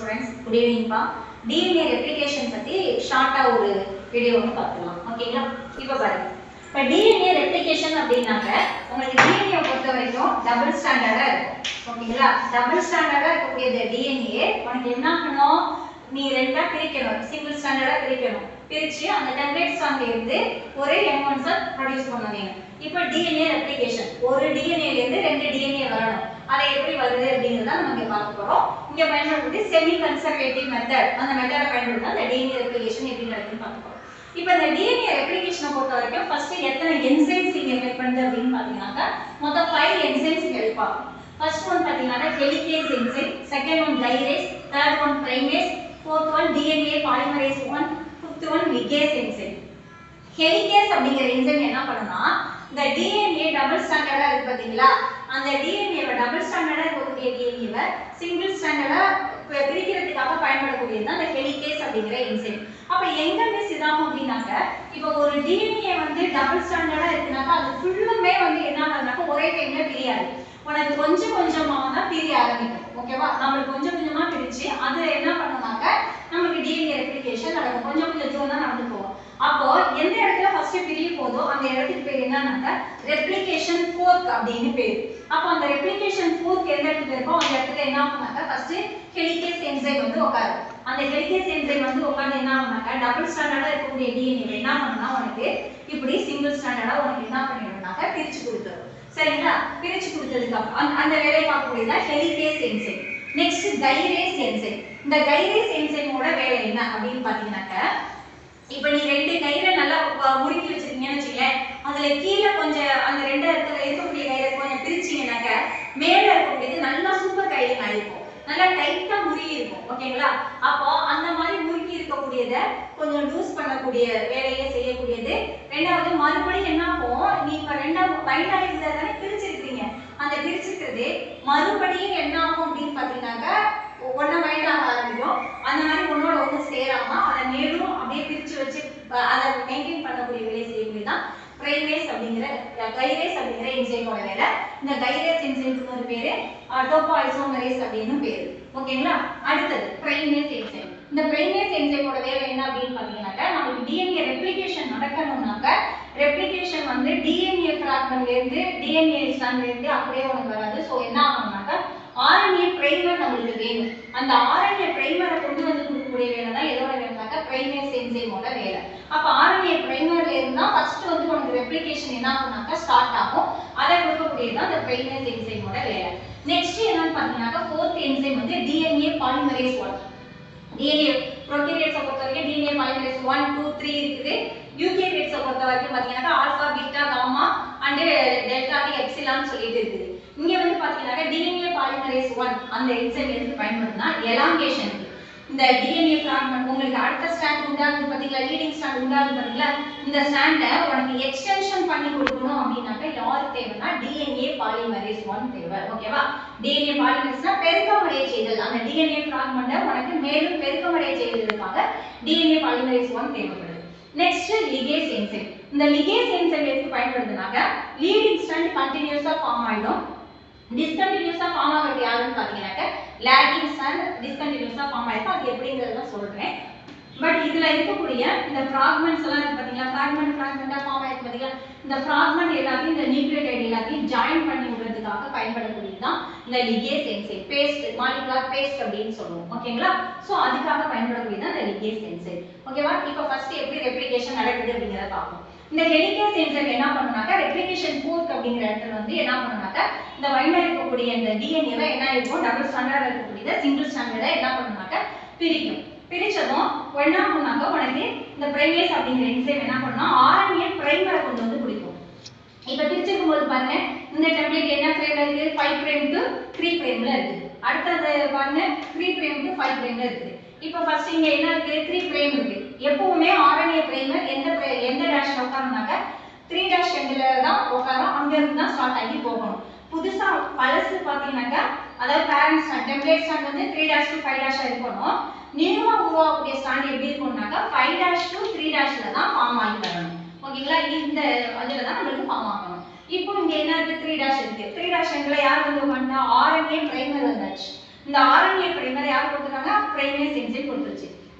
students, good evening pa. DNA replication பத்தி ஷார்ட்டா ஒரு வீடியோ வந்து பார்க்கலாம். ஓகேங்களா? இப்போ பாருங்க. இப்போ DNA replication அப்படினாக்க உங்களுக்கு DNA பொறுத்த வரைக்கும் டபுள் ஸ்டாண்டர்டா இருக்கும். ஓகேங்களா? டபுள் ஸ்டாண்டர்டா இருக்கக்கூடிய DNA உங்களுக்கு என்ன பண்ணனும்? நீ ரெண்டா பிரிக்கணும். சிங்கிள் ஸ்டாண்டர்டா பிரிக்கணும். பிரிச்சு அந்த டெம்ப்ளேட் ஸ்டாண்ட்ல இருந்து ஒரே M1s ப்ரொடியூஸ் பண்ணுவீங்க. இப்போ DNA replication ஒரு DNA ல இருந்து ரெண்டு DNA வரணும். அதை எப்படி வருது அப்படிங்கறத நம்ம இங்க பார்க்க போறோம். இங்க பயன்படுத்தி செமி கன்சர்வேட்டிவ் மெத்தட் அந்த மெத்தட பயன்படுத்தி அந்த DNA replication எப்படி நடக்குதுன்னு பார்க்க போறோம். இப்போ இந்த DNA replication பொறுத்த வரைக்கும் ஃபர்ஸ்ட் எத்தனை என்சைம்ஸ் இங்க ஹெல்ப் பண்ணுது அப்படின்னு பாத்தீங்கன்னா மொத்தம் 5 என்சைம்ஸ் ஹெல்ப் ஆகும். ஃபர்ஸ்ட் ஒன் பாத்தீங்கன்னா helicase enzyme, second one gyrase, third one primase, fourth one DNA polymerase 1, fifth one ligase enzyme. Helicase அப்படிங்கிற என்சைம் என்ன பண்ணுனா இந்த DNA டபுள் ஸ்டாண்டர்டா இருக்கு பாத்தீங்களா அந்த DNA வை டபுள் ஸ்டாண்டர்டா இருக்கக்கூடிய DNA வை சிங்கிள் ஸ்டாண்டர்டா பிரிக்கிறதுக்காக பயன்படக்கூடியது தான் இந்த ஹெலிகேஸ் அப்படிங்கிற என்சைம். அப்ப எங்க மிஸ் இதாகும் அப்படினாக்க இப்போ ஒரு DNA வந்து டபுள் ஸ்டாண்டர்டா இருக்குனாக்க அது ஃபுல்லுமே வந்து என்ன ஆகும்னாக்க ஒரே டைம்ல பிரியாது. உனக்கு கொஞ்சம் கொஞ்சமா தான் பிரிய ஆரம்பிக்கும். ஓகேவா? நம்ம கொஞ்சம் கொஞ்சமா பிரிச்சு அது என்ன பண்ணுவாங்க நமக்கு DNA ரெப்ளிகேஷன் நடக்கும். கொஞ்சம் கொஞ்சம் தூரம் தான் நடந்து போகும். அப்போ எந்த இடத்துல ஃபர்ஸ்ட் பிரிய போதோ அந்த இடத்துக்கு பேர் என்னன்னாக்க ரெப்ளிகேஷன் ஃபோர்க் அப்படினு பேர். அப்போ அந்த ரெப்ளிகேஷன் ஃபோர்க் எந்த இடத்துல இருக்கோ அந்த இடத்துல என்ன ஆகும்னாக்க ஃபர்ஸ்ட் ஹெலிகேஸ் என்சைம் வந்து உட்காரும். அந்த ஹெலிகேஸ் என்சைம் வந்து உட்கார்ந்து என்ன ஆகும்னாக்க டபுள் ஸ்டாண்டர்டா இருக்கக்கூடிய DNA என்ன பண்ணுனா உனக்கு இப்படி சிங்கிள் ஸ்டாண்டர்டா உனக்கு என்ன பண்ணிடும்னாக்க பிரிச்சு கொடுத்துரும். சரிங்களா? பிரிச்சு கொடுத்ததுக்கு அப்புறம் அந்த வேலையை பார்க்கக்கூடியதா helicase enzyme. Next gyrase enzyme. இந்த கைரேஸ் என்சைமோட வேலை என்ன அப்படின்னு பாத்தீங்கன்னாக்க இப்போ நீ ரெண்டு கயிறை நல்லா முறுக்கி வச்சிருக்கீங்கன்னு வச்சுக்கலேன் அதுல கீழே கொஞ்சம் அந்த ரெண்டு இருக்கக்கூடிய கயிறை கொஞ்சம் பிரிச்சீங்கன்னாக்க மேல இருக்கக்கூடியது நல்லா சூப்பர் கயிறு மாதிரி இருக்கும். நல்லா டைட்டா முறுகி இருக்கும். ஓகேங்களா? அப்போ அந்த மாதிரி முறுக்கி இருக்கக்கூடியதை கொஞ்சம் லூஸ் பண்ணக்கூடிய வேலையை செய்யக்கூடியது. ரெண்டாவது மறுபடியும் என்ன ஆகும் நீ இப்ப ரெண்டாவது பைண்ட் ஆகிருந்தா தானே பிரிச்சிருக்கீங்க அந்த பிரிச்சிருக்கிறது மறுபடியும் என்ன ஆகும் அப்படின்னு பாத்தீங்கன்னாக்க ஒன்ன பைண்ட் ஆக ஆரம்பிக்கும். அந்த மாதிரி ஒன்னோட ஒண்ணு சேராம அதை மேலும் அப்படியே பிரிச்சு வச்சு அதை மெயின்டைன் பண்ணக்கூடிய வேலையை செய்யக்கூடியதான் பிரைமேஸ் அப்படிங்கிற கைரேஸ் அப்படிங்கிற என்சைமோட வேலை. இந்த கைரேஸ் என்சைமுக்கு ஒரு பேரு டோபோஐசோமரேஸ் அப்படின்னு பேரு. ஓகேங்களா? அடுத்தது பிரைமேஸ் என்சைம். இந்த பிரைமேஸ் என்சைமோட வேலை என்ன அப்படின்னு பாத்தீங்கன்னாக்க நமக்கு DNA ரெப்ளிகேஷன் நடக்கணும்னாக்க ரெப்ளிகேஷன் வந்து DNA பிராக்மெண்ட்ல இருந்து DNA ஸ்ட்ராண்ட்ல இருந்து அப்படியே உனக்கு வராது. சோ என்ன ஆகும்னாக்க RNA பிரைமர் நமக்கு வேணும். அந்த RNA பிரைமரை கொண்டு வந்து கொடுக்கக்கூடிய வேலை தான் எதோட வேலைனாக்க பிரைமேஸ் என்சைமோட வேலை. அப்ப RNA பிரைமர்ல இருந்தா ஃபர்ஸ்ட் வந்து உனக்கு ரெப்ளிகேஷன் என்ன ஆகும்னாக்க ஸ்டார்ட் ஆகும். அதை கொடுக்கக்கூடியது தான் அந்த பிரைமேஸ் என்சைமோட வேலை. நெக்ஸ்ட் என்னன்னு பாத்தீங்கன்னாக்க ஃபோர்த் என்சைம் வந்து DNA polymerase 1. DNA ப்ரோகாரியோட்ஸை பொறுத்த வரைக்கும் DNA polymerase 1 2 3 இருக்குது. யூகாரியோட்ஸை பொறுத்த வரைக்கும் பாத்தீங்கன்னா alpha beta gamma and delta டி எப்சிலான் சொல்லிட்டு இருக்குது. இங்க வந்து பாத்தீங்கன்னா DNA polymerase 1 அந்த என்சைம் எதுக்கு பயன்படுதுன்னா எலாங்கேஷனுக்கு. இந்த DNA ஃபிராக்மென்ட் உங்களுக்கு அடுத்த ஸ்ட்ராண்ட் உண்டாகுது பாத்தீங்களா லீடிங் ஸ்ட்ராண்ட் உண்டாகுது பாத்தீங்களா இந்த ஸ்ட்ராண்டை உனக்கு எக்ஸ்டென்ஷன் பண்ணி கொடுக்கணும் அப்படினாக்க யாருக்கு தேவைன்னா DNA polymerase 1 தேவை. ஓகேவா? DNA polymerase பெருக்கமடைய செய்தல் அந்த DNA ஃபிராக்மென்ட்டை உனக்கு மேலும் பெருக்கமடைய செய்வதற்காக DNA polymerase 1 தேவைப்படுது. Next ligase enzyme. இந்த லிகேஸ் என்சைம் எதுக்கு பயன்படுதுனாக்க லீடிங் ஸ்ட்ராண்ட் கண்டினியூஸா ஃபார்ம் ஆயிடும். டிஸ்கண்டினியூஸா ஃபார்ம் ஆகிறது யாருன்னு பாத்தீங்கன்னாக்க லாகிங் ஸ்ட்ராண்ட் டிஸ்கண்டினியூஸா ஃபார்ம் ஆயிடும். அது எப்படிங்கறத சொல்றேன். பட் இதுல இருக்கக்கூடிய இந்த ஃபிராக்மெண்ட்ஸ் எல்லாம் இருக்கு பாத்தீங்களா ஃபிராக்மெண்டா ஃபார்ம் ஆயிருக்கு பாத்தீங்களா இந்த ஃபிராக்மெண்ட் எல்லாத்தையும் இந்த நியூக்ளியோடைட் எல்லாத்தையும் ஜாயின் பண்ணி விடுறதுக்காக பயன்படக்கூடியது தான் இந்த ligase enzyme. Paste molecular paste அப்படின்னு சொல்லுவோம். ஓகேங்களா? சோ அதுக்காக பயன்படக்கூடியது தான் இந்த லிகேஸ் என்சைம். ஓகேவா? இப்போ ஃபர்ஸ்ட் எப்படி ரெப்ளிகேஷன் நடக்குது அப்படிங்கறத பார்ப்போம். இந்த ஹெலிகேஸ் என்சைம் என்ன பண்ணுனாக்க ரெப்ளிகேஷன் ஃபோர்க் அப்படிங்கிற இடத்துல வந்து என்ன பண்ணுனாக்க இந்த வைண்டா இருக்கக்கூடிய இந்த DNA வை என்ன இருக்கும் டபுள் ஸ்டாண்டர்டா இருக்கக்கூடிய சிங்கிள் ஸ்டாண்டர்டா என்ன பண்ணுனாக்க பிரிக்கும். பிரிச்சதும் என்ன ஆகும்னாக்க உனக்கு இந்த பிரைமேஸ் அப்படிங்கிற என்சைம் என்ன பண்ணுனா RNA பிரைமரை கொண்டு வந்து கொடுக்கும். இப்போ பிரிச்சிருக்கும் போது பாருங்க இந்த டெம்ப்ளேட் என்ன ஃப்ரேம்ல இருக்கு 5 பிரைம் டு 3 பிரைம்ல இருக்கு. அடுத்து பாருங்க 3 பிரைம் டு 5 பிரைம்ல இருக்கு. இப்போ ஃபர்ஸ்ட் இங்க என்ன இருக்கு 3 பிரைம் இருக்கு. எப்பவுமே RNA பிரைமர் எந்த டாஷ்ல உட்காருனாக்க 3 டாஷ் எண்ட்ல தான் உட்காரும். அங்க இருந்து தான் ஸ்டார்ட் ஆகி போகணும். புதுசா பழசு பாத்தீங்கன்னாக்க அதாவது பேரண்ட் ஸ்டாண்ட் டெம்ப்ளேட் ஸ்டாண்ட் வந்து 3 டாஷ் டு 5 டாஷா இருக்கணும். நியூவா உருவாகக்கூடிய ஸ்டாண்ட் எப்படி இருக்கும்னாக்க 5 டாஷ் டு 3 டாஷ்ல தான் ஃபார்ம் ஆகி வரணும். ஓகேங்களா? இந்த அதுல தான் நமக்கு ஃபார்ம் ஆகணும். இப்போ இங்க என்ன இருக்கு 3 டாஷ் இருக்கு. 3 டாஷ் எண்ட்ல யார் வந்து உட்கார்ந்தா RNA பிரைமர் வந்தாச்சு. இந்த RNA பிரைமர் யார் கொடுத்துட்டாங்க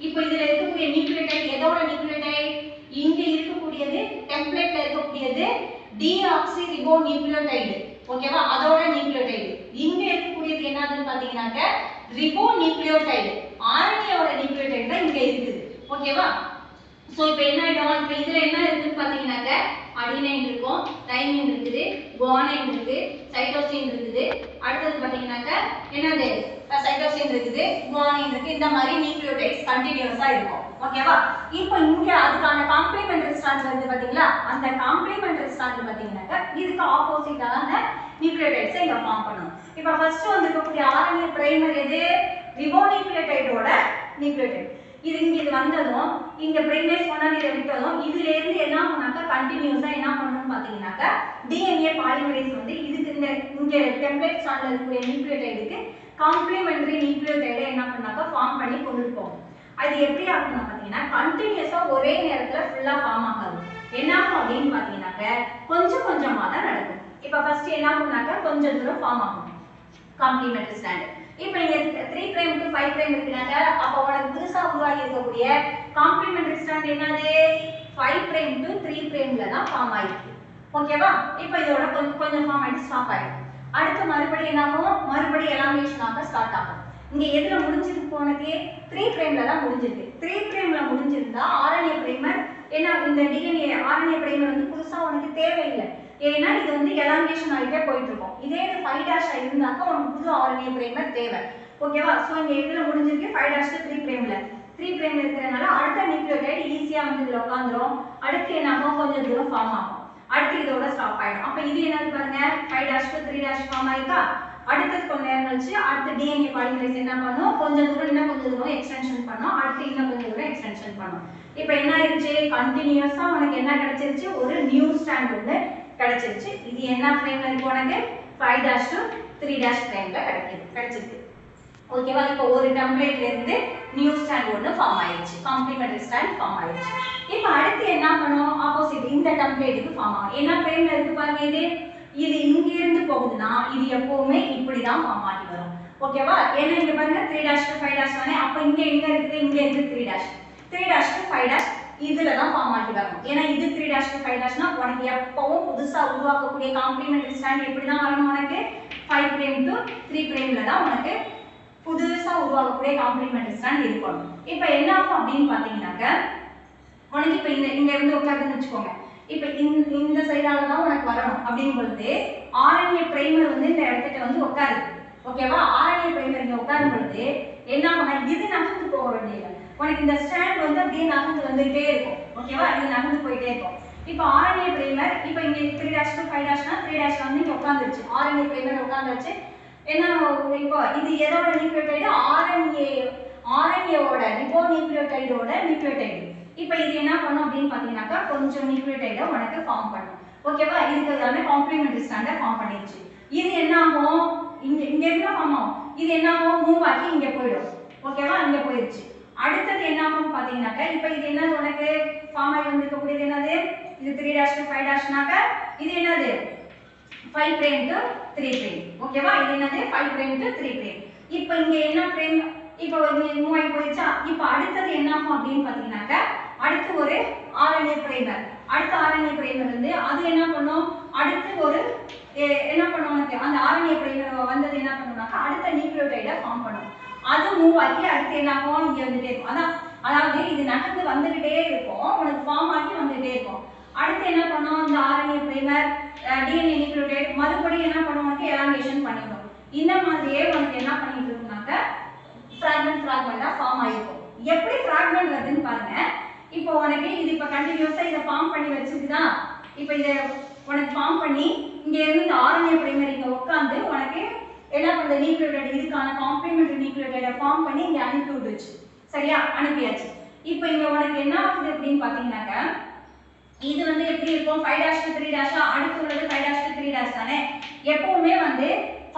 எதோட நியூக்ளியோடைடு இங்க இருக்கக்கூடியது டெம்ப்ளேட்ல இருக்கக்கூடியது டிஆக்சி ரிபோ நியூக்ளியோடைடு ஓகேவா அதோட நியூக்ளியோடைடு இங்க இருக்கக்கூடியது என்னதுன்னு பாத்தீங்கன்னாக்க ரிபோ நியூக்ளியோடைடு ஆர்என்ஏவோட நியூக்ளியோடைடு தான் இங்க இருக்குது ஓகேவா சோ இப்போ என்ன ஆயிடும் இப்போ இதுல என்ன இருக்குன்னு பாத்தீங்கன்னாக்க அடினைன் இருக்கும் தைமின் இருக்குது குவானைன் இருக்கு சைட்டோசின் இருக்குது அடுத்து பாத்தீங்கன்னாக்க என்னது சைட்டோசின் இருக்குது குவானைன் இருக்கு இந்த மாதிரி நியூக்ளியோடைட்ஸ் கண்டினியூஸா இருக்கும் ஓகேவா இப்போ இங்க அதுக்கான காம்ப்ளிமெண்டரி ஸ்ட்ராண்ட் வருது பாத்தீங்களா அந்த காம்ப்ளிமெண்டரி ஸ்ட்ராண்ட் பாத்தீங்கன்னாக்க இதுக்கு ஆப்போசிட்டான நியூக்ளியோடைட்ஸ் இங்க ஃபார்ம் பண்ணும் இப்போ ஃபர்ஸ்ட் வந்திருக்கக்கூடிய ஆர்என்ஏ பிரைமர் எது ரிபோ நியூக்ளியோடைடோட நியூக்ளியோடைட் இது இங்க இது வந்ததும் இங்க பிரைமேஸ் கொண்டாடி இத விட்டதும் இதுல இருந்து என்ன பண்ணாக்க கண்டினியூஸா என்ன பண்ணனும் பாத்தீங்கன்னாக்க டிஎன்ஏ பாலிமரேஸ் வந்து இதுக்கு இந்த இங்க டெம்ப்ளேட் ஸ்ட்ராண்ட்ல இருக்கக்கூடிய நியூக்ளியோடைடுக்கு காம்ப்ளிமெண்டரி நியூக்ளியோடைடை என்ன பண்ணாக்க ஃபார்ம் பண்ணி கொண்டு போகும் அது எப்படி ஆகும்னா பாத்தீங்கன்னா கண்டினியூஸா ஒரே நேரத்துல ஃபுல்லா ஃபார்ம் ஆகாது என்ன ஆகும் அப்படின்னு பாத்தீங்கன்னாக்க கொஞ்சம் கொஞ்சமா தான் நடக்கும் இப்போ ஃபர்ஸ்ட் என்ன பண்ணாக்க கொஞ்சம் தூரம் ஃபார்ம் ஆகும் காம்ப்ளிமெண்டரி ஸ்ட்ராண்ட் இப்போ இங்க 3 பிரைம் டு 5 பிரைம் இருக்குனாங்க அப்ப உனக்கு புதுசா உருவாகி இருக்கக்கூடிய காம்ப்ளிமெண்டரி ஸ்ட்ராண்ட் என்னது 5 பிரைம் டு 3 பிரைம்ல தான் ஃபார்ம் ஆயிருக்கு ஓகேவா இப்போ இதோட கொஞ்சம் ஃபார்ம் ஆயிட்டு ஸ்டாப் ஆயிடும் அடுத்து மறுபடியும் என்ன ஆகும் மறுபடியும் எலாங்கேஷன் ஆக ஸ்டார்ட் ஆகும் இங்க எதுல முடிஞ்சிருக்கு உனக்கு 3 பிரைம்ல தான் முடிஞ்சிருக்கு 3 பிரைம்ல முடிஞ்சிருந்தா ஆர்என்ஏ பிரைமர் என்ன இந்த டிஎன்ஏ ஆர்என்ஏ பிரைமர் வந்து புதுசா உனக்கு தேவையில்லை ஏன்னா இது வந்து எலாங்கேஷன் ஆகிட்டே போயிட்டு இருக்கும் இதே இது 5 டாஷ் இருந்தாக்க உனக்கு புது ஆர்என்ஏ பிரைமர் தேவை ஓகேவா சோ இங்க எதுல முடிஞ்சிருக்கு 5 டாஷ் டு 3 பிரைம்ல 3 பிரைம்ல இருக்கறனால அடுத்த நியூக்ளியோடைடு ஈஸியா வந்து இதுல உட்கார்ந்துரும் அடுத்து என்ன ஆகும் கொஞ்சம் தூரம் ஃபார்ம் ஆகும் அடுத்து இதோட ஸ்டாப் ஆயிடும் அப்ப இது என்னது பாருங்க 5 டாஷ் டு 3 டாஷ் ஃபார்ம் ஆயிட்டா அடுத்து கொஞ்ச நேரம் கழிச்சு அடுத்து டிஎன்ஏ பாலிமரேஸ் என்ன பண்ணும் கொஞ்சம் தூரம் இன்னும் கொஞ்சம் தூரம் எக்ஸ்டென்ஷன் பண்ணும் அடுத்து இன்னும் கொஞ்சம் தூரம் எக்ஸ்டென்ஷன் பண்ணும் இப்போ என்ன ஆயிருச்சு கண்டினியூஸா உனக்கு என்ன கிடைச்சிருச்சு ஒரு நியூ ஸ்ட்ராண்ட் வந்து கிடைச்சிருச்சு இது என்ன ஃப்ரேம்ல இருக்கு உனக்கு 5 டாஷ் டு 3 டாஷ் ஃப்ரேம்ல கிடைச்சிருக்கு ஓகேவா இப்போ ஒரு டெம்ப்ளேட்ல இருந்து நியூ ஸ்ட்ராண்ட் ஒன்னு ஃபார்ம் ஆயிருச்சு காம்ப்ளிமெண்டரி ஸ்ட்ராண்ட் ஃபார்ம் ஆயிருச்சு இப்போ அடுத்து என்ன பண்ணும் ஆப்போசிட் இந்த டெம்ப்ளேட்டுக்கு ஃபார்ம் ஆகும் என்ன ஃப்ரேம்ல இருக்கு பாருங்க இது இங்க இருந்து போகுதுன்னா இது எப்பவுமே இப்படி தான் ஃபார்ம் ஆகி வரும் ஓகேவா ஏன்னா இங்க பாருங்க 3 டாஷ் டு 5 டாஷ் தானே அப்ப இங்க எங்க இருக்குது இங்க இருந்து 3 டாஷ் டு 5 டாஷ் இதுல தான் ஃபார்ம் ஆகி வரும் ஏன்னா இது 3 டாஷ் டு 5 டாஷ்னா உனக்கு எப்பவும் புதுசா உருவாக்கக்கூடிய காம்ப்ளிமெண்டரி ஸ்ட்ராண்ட் எப்படி தான் வரணும் உனக்கு 5 பிரைம் டு 3 பிரைம்ல தான் உனக்கு புதுசா உருவாக்கக்கூடிய காம்ப்ளிமெண்டரி ஸ்ட்ராண்ட் இருக்கணும் இப்போ என்ன ஆகும் அப்படின்னு பாத்தீங்கன்னாக்க உனக்கு இப்போ இங்க இருந்து உட்கார்ந்துன்னு வச்சுக்கோங்க இப்போ இந்த சைடால தான் உனக்கு வரணும் அப்படிங்கும் பொழுது ஆர்என்ஏ பிரைமர் வந்து இந்த இடத்துல வந்து உட்காருது ஓகேவா ஆர்என்ஏ பிரைமர் இங்க உட்காரும் பொழுது என்ன பண்ணா இது நகர்ந்து போக வேண்டியது உனக்கு இந்த ஸ்ட்ராண்ட் வந்து அப்படியே நகர்ந்து வந்துட்டே இருக்கும் ஓகேவா இது நகர்ந்து போயிட்டே இருக்கும் இப்போ ஆர்என்ஏ பிரைமர் இப்போ இங்க 3 டாஷ் டு 5 டாஷ்னா 3 டாஷ் வந்து இங்க உட்கார்ந்துருச்சு ஆர்என்ஏ பிரைமர் உட்கார்ந்துருச்சு என்ன இப்போ இது எதோட நியூக்ளியோடைடு ஆர்என்ஏவோட ரிபோ நியூக்ளியோடைடோட நியூக்ளியோடைடு இப்போ இது என்ன பண்ணும் அப்படின்னு பாத்தீங்கன்னாக்கா கொஞ்சம் நியூக்ளியோடைட உனக்கு ஃபார்ம் பண்ணும் ஓகேவா இதுக்கு எல்லாமே காம்ப்ளிமெண்டரி ஸ்ட்ராண்ட ஃபார்ம் பண்ணிருச்சு இது என்ன ஆகும் இங்க இருந்து ஃபார்ம் ஆகும் இது என்ன ஆகும் மூவ் ஆகி இங்க போயிடும் ஓகேவா இங்க போயிடுச்சு அடுத்தது என்ன ஆகும் பாத்தீங்கன்னாக்கா இப்போ இது என்னது உனக்கு ஃபார்ம் ஆகி வந்திருக்கக்கூடியது என்னது இது 3 டாஷ் டு 5 டாஷ்னாக்க இது என்னது 5 பிரைம் டு 3 பிரைம் ஓகேவா இது என்னது 5 பிரைம் டு 3 பிரைம் இப்போ இங்க என்ன பிரைம் இப்போ இங்க மூவ் ஆகி போயிடுச்சா இப்போ அடுத்தது என்ன ஆகும் அப்படின்னு பாத்தீங்கன்னாக்கா அடுத்து ஒரு ஆர்என்ஏ பிரைமர் அடுத்த ஆர்என்ஏ பிரைமர் வந்து அது என்ன பண்ணும் அடுத்து ஒரு என்ன பண்ணும் உனக்கு அந்த ஆர்என்ஏ பிரைமர் வந்தது என்ன பண்ணும்னாக்கா அடுத்த நியூக்ளியோடைட ஃபார்ம் பண்ணும் அது மூவ் ஆகி அடுத்து என்ன ஆகும் இங்க வந்துட்டே இருக்கும் அதாவது இது நகர்ந்து வந்துகிட்டே இருக்கும் உனக்கு ஃபார்ம் ஆகி வந்துகிட்டே இருக்கும் அடுத்து என்ன பண்ணும் இந்த ஆர்என்ஏ பிரைமர் டிஎன்ஏ நியூக்ளியோடைட் மறுபடியும் என்ன பண்ணும் உனக்கு எலாங்கேஷன் பண்ணிடும் இந்த மாதிரியே உனக்கு என்ன பண்ணிட்டு இருக்குனாக்க ஃப்ராக்மெண்டா ஃபார்ம் ஆயிருக்கும் எப்படி ஃப்ராக்மெண்ட் வருதுன்னு பாருங்க இப்போ உனக்கு இது இப்போ கண்டினியூஸா இதை ஃபார்ம் பண்ணி வச்சிருக்குதா இப்போ இதை உனக்கு ஃபார்ம் பண்ணி இங்க இருந்து இந்த ஆர்என்ஏ பிரைமர் இங்க உட்காந்து உனக்கு என்ன பண்ணுது நியூக்ளியோடைடு இதுக்கான காம்ப்ளிமெண்டரி நியூக்ளியோடைட ஃபார்ம் பண்ணி இங்க அனுப்பி விட்டுருச்சு சரியா அனுப்பியாச்சு இப்போ இங்க உனக்கு என்ன ஆகுது அப்படின்னு பாத்தீங்கன்னாக்க இது வந்து எப்படி இருக்கும் 5 டாஷ் டு 3 டாஷா அடுத்து உள்ளது 5 டாஷ் டு 3 டாஷ் தானே எப்பவுமே வந்து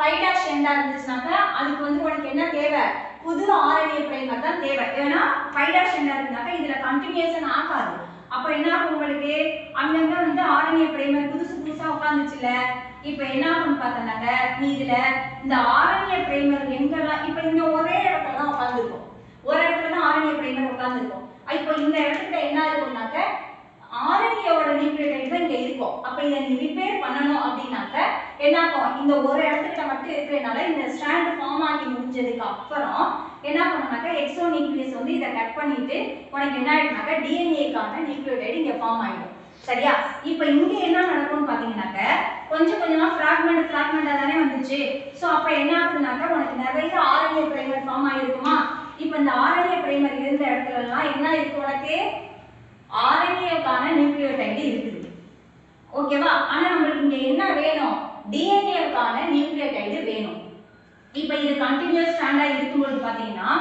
5 டாஷ் எண்டா இருந்துச்சுனாக்க அதுக்கு வந்து உனக்கு என்ன தேவை புது ஆர்என்ஏ பிரைமர் தான் தேவை ஏன்னா 5 டாஷ் எண்டா இருந்தாக்க இதுல கண்டினியூஷன் ஆகாது அப்ப என்ன ஆகும் உங்களுக்கு அங்கங்க வந்து ஆர்என்ஏ பிரைமர் புதுசா உட்கார்ந்துச்சுல இப்போ என்ன ஆகும்னு பார்த்தனாக்க நீ இதுல இந்த ஆர்என்ஏ பிரைமர் எங்கெல்லாம் இப்போ இங்க ஒரே இடத்துல தான் உட்கார்ந்துருக்கும் ஒரு இடத்துல தான் ஆர்என்ஏ பிரைமர் உட்கார்ந்துருக்கும் இப்போ இந்த இடத்துல அப்படின்னாக்க RNA-யோட நியூக்ளியோடைடு தான் இங்க இருக்கும். அப்ப இதை நீ ரிப்பேர் பண்ணணும் அப்படின்னாக்க என்ன ஆகும், இந்த ஒரு இடத்துல மட்டும் இருக்கிறதுனால இந்த ஸ்ட்ராண்ட் ஃபார்ம் ஆகி முடிஞ்சதுக்கு அப்புறம் என்ன பண்ணுனாக்க எக்ஸோ நியூக்ளியஸ் வந்து இதை கட் பண்ணிட்டு உனக்கு என்ன ஆயிடுனாக்க DNA-க்கான நியூக்ளியோடைடு இங்க ஃபார்ம் ஆயிடும். சரியா? இப்போ இங்க என்ன நடக்கும்னு பாத்தீங்கன்னாக்க கொஞ்சம் கொஞ்சமா ஃபிராக்மெண்டா தானே வந்துச்சு. சோ அப்ப என்ன ஆகுதுனாக்க உனக்கு நிறைய RNA பிரைமர் ஃபார்ம் ஆயிருக்குமா. இப்போ இந்த RNA பிரைமர் இருந்த இடத்துல எல்லாம் என்ன இருக்கு, உனக்கு RNA-க்கான நியூக்ளியோடைடு இருக்குது. ஓகேவா? ஆனா நமக்கு இங்க என்ன வேணும், DNA-க்கான நியூக்ளியோடைடு வேணும். இப்போ இது கண்டினியூஸ் ஸ்ட்ராண்டா இருக்கும்போது பாத்தீங்கன்னா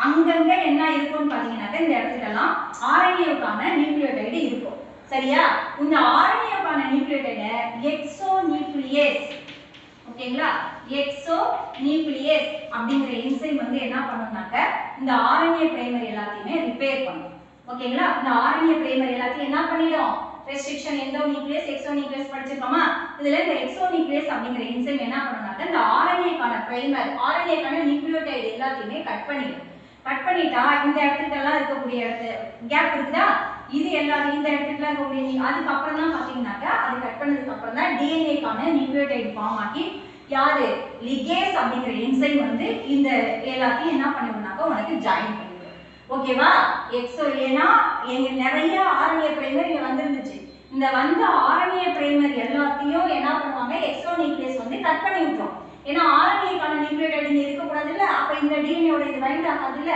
அங்கங்க என்ன இருக்கும்னு பாத்தீங்கன்னாக்க இந்த இடத்துலலாம் RNA-க்கான நியூக்ளியோடைடு இருக்கும். சரியா? இந்த RNA-க்கான நியூக்ளியோடைட எக்ஸோ நியூக்ளியேஸ், ஓகேங்களா, எக்ஸோ நியூக்ளியேஸ் அப்படிங்கிற என்சைம் வந்து என்ன பண்ணும்னாக்க இந்த RNA பிரைமர் எல்லாத்தையுமே ரிப்பேர் பண்ணும். ஓகேங்களா? இந்த RNA பிரைமர் எல்லாத்தையும் என்ன பண்ணிடும், restriction endonuclease exonuclease படிச்சிருக்கோமா. இதுல இந்த எக்ஸோ நியூக்ளியஸ் அப்படிங்கிற என்சைம் என்ன பண்ணும்னாக்க இந்த RNA-க்கான பிரைமர் RNA-க்கான நியூக்ளியோடைடு எல்லாத்தையுமே கட் பண்ணிடும். கட் பண்ணிட்டா இந்த இடத்துலலாம் இருக்கக்கூடிய கேப் இருக்குதா, இது எல்லாரும் இந்த இடத்துல இருக்கக்கூடிய அதுக்கு அப்புறம் தான் பாத்தீங்கன்னாக்க அது கட் பண்ணதுக்கு அப்புறம் தான் DNA-க்கான நியூக்ளியோடைடு ஃபார்ம் ஆகி யாரு லிகேஸ் அப்படிங்கிற என்சைம் வந்து இந்த எல்லாத்தையும் என்ன பண்ணுவாங்க உனக்கு ஜாயின் பண்ணிடும். ஓகேவா? எக்ஸோ ஏனா எங்க நிறைய RNA பிரைமர் இங்க வந்திருந்துச்சு. இந்த வந்த RNA பிரைமர் எல்லாத்தையும் என்ன பண்ணுவாங்க எக்ஸோ நியூக்ளியஸ் வந்து கட் பண்ணி விட்டுரும். ஏனா RNA-க்கான நியூக்ளியோடைடு இங்க இருக்க கூடாது இல்ல, அப்ப இந்த DNA-யோட இது பைண்ட் ஆகாது இல்ல,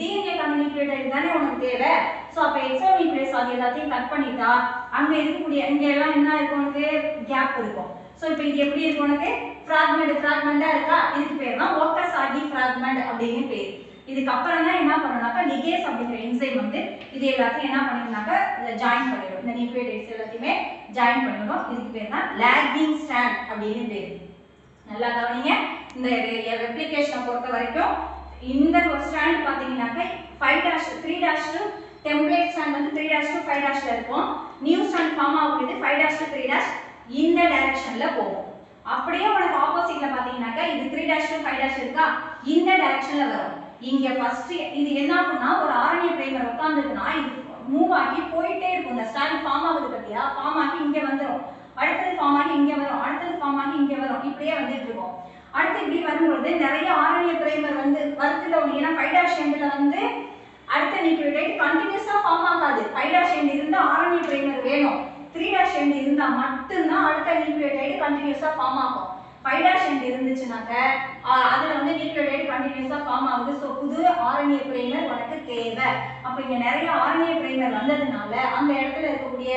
DNA-க்கான நியூக்ளியோடைடு தானே உனக்கு தேவை. சோ அப்ப எக்ஸோ நியூக்ளியஸ் அது எல்லாத்தையும் கட் பண்ணிட்டா அங்க இருக்கக்கூடிய இங்க எல்லாம் என்ன இருக்கும், உனக்கு கேப் இருக்கும். சோ இப்போ இது எப்படி இருக்கு, உனக்கு ஃபிராக்மெண்டா இருக்கா. இதுக்கு பேர் தான் ஒக்கசாகி ஃபிராக்மெண்ட் அப்படின்னு பேர். இதுக்கு அப்புறம் தான் என்ன பண்ணணும்னாக்க லிகேஸ் அப்படிங்கிற என்சைம் வந்து இது எல்லாத்தையும் என்ன பண்ணிடும்னாக்க ஜாயின் பண்ணிடும். இந்த நியூக்ளியோடைட்ஸ் எல்லாத்தையுமே ஜாயின் பண்ணிடும். இதுக்கு பேர் தான் லாகிங் ஸ்ட்ராண்ட் அப்படின்னு பேர். நல்லா கவனிங்க. இந்த ரெப்ளிகேஷனை பொறுத்த வரைக்கும் இந்த ஸ்ட்ராண்ட் பாத்தீங்கன்னாக்க 5' 3' டெம்ப்ளேட் ஸ்ட்ராண்ட் வந்து 3' to 5' இருக்கும். நியூ ஸ்ட்ராண்ட் ஃபார்ம் ஆகுது 5' to 3' இந்த டைரக்ஷன்ல போகும். அப்படியே உனக்கு ஆப்போசிட்ல பாத்தீங்கன்னாக்க இது 3' to 5' இருக்கா, இந்த டைரக்ஷன்ல வரும். இங்க ஃபர்ஸ்ட் இது என்ன ஆகும்னா ஒரு RNA பிரைமர் உட்கார்ந்துதுன்னா இது மூவ் ஆகி போயிட்டே இருக்கும். இந்த ஸ்ட்ராண்ட் ஃபார்ம் ஆகுது பத்தியா, ஃபார்ம் ஆகி இங்க வந்துரும், அடுத்தது ஃபார்ம் ஆகி இங்க வரும், அடுத்தது ஃபார்ம் ஆகி இங்க வரும், இப்படியே வந்துட்டு இருக்கும். அடுத்து இப்படி வரும்போது நிறைய RNA பிரைமர் வந்து வருதுல ஒண்ணு. ஏன்னா 5' எண்ட்ல வந்து அடுத்த நியூக்ளியோடைடு கண்டினியூஸா ஃபார்ம் ஆகாது. 5' எண்ட் இருந்தா RNA பிரைமர் வேணும், 3' எண்ட் இருந்தா மட்டும்தான் அடுத்த நியூக்ளியோடைடு கண்டினியூஸா ஃபார்ம் ஆகும். 5' எண்ட் இருந்துச்சுனாக்க அதுல வந்து நியூக்ளியோடைடு கண்டினியூஸா ஃபார்ம் ஆகுது. சோ புது RNA பிரைமர் உனக்கு தேவை. அப்ப இங்க நிறைய RNA பிரைமர் வந்ததுனால அந்த இடத்துல இருக்கக்கூடிய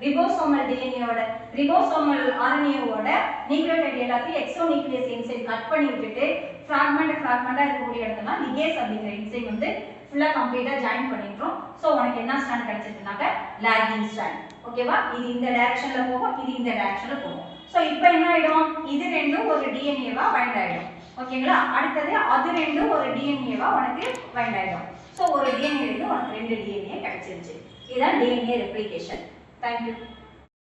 ரிபோசோமல் DNA-யோட ரிபோசோமல் RNA-வோட நியூக்ளியோடைடு எல்லாத்தையும் எக்ஸோ நியூக்ளியஸ் என்சைம் கட் பண்ணி விட்டுட்டு ஃபிராக்மெண்டா இருக்கக்கூடிய இடத்துல லிகேஸ் அப்படிங்கிற என்சைம் வந்து ஃபுல்லா கம்ப்ளீட்டா ஜாயின் பண்ணிட்டோம். சோ உனக்கு என்ன ஸ்ட்ராண்ட் கிடைச்சிருக்குனாக்க லாகிங் ஸ்ட்ராண்ட். ஓகேவா? இது இந்த டைரக்ஷன்ல போகும், இது இந்த டைரக்ஷன்ல போகும். சோ இப்போ என்ன ஆயிடும், இது ரெண்டும் ஒரு DNA-வா பைண்ட் ஆயிடும். ஓகேங்களா? அடுத்தது அது ரெண்டும் ஒரு DNA-வா உனக்கு பைண்ட் ஆயிடும். சோ ஒரு DNA இருந்து உனக்கு 2 DNA கிடைச்சிருச்சு. இதுதான் DNA ரெப்ளிகேஷன். Thank you.